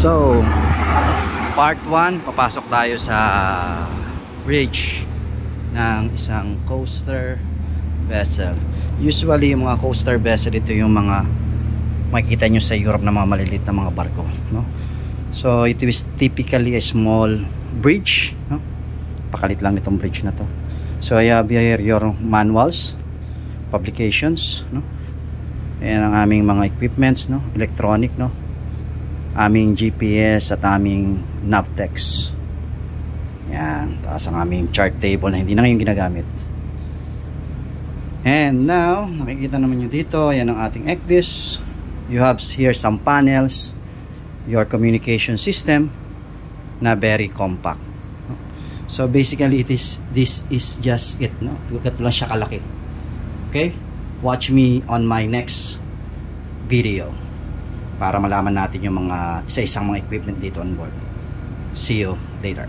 So, part 1, papasok tayo sa bridge ng isang coaster vessel. Usually, yung mga coaster vessel, ito yung mga makikita nyo sa Europe na mga maliliit na mga barko, no? So, it is typically a small bridge, no? Pakalit lang itong bridge na to. So, I have here your manuals, publications, no? Ayan ang aming mga equipments, no? Electronic, no? Aming GPS at aming Navtex. Yan, taas ang aming chart table na hindi na ngayon ginagamit. And now, nakikita naman nyo dito, yan ang ating ECDIS. You have here some panels, your communication system na very compact. So basically this is just it, no? Ganito lang siya kalaki. Okay? Watch me on my next video para malaman natin yung mga isa-isang mga equipment dito on board. See you later.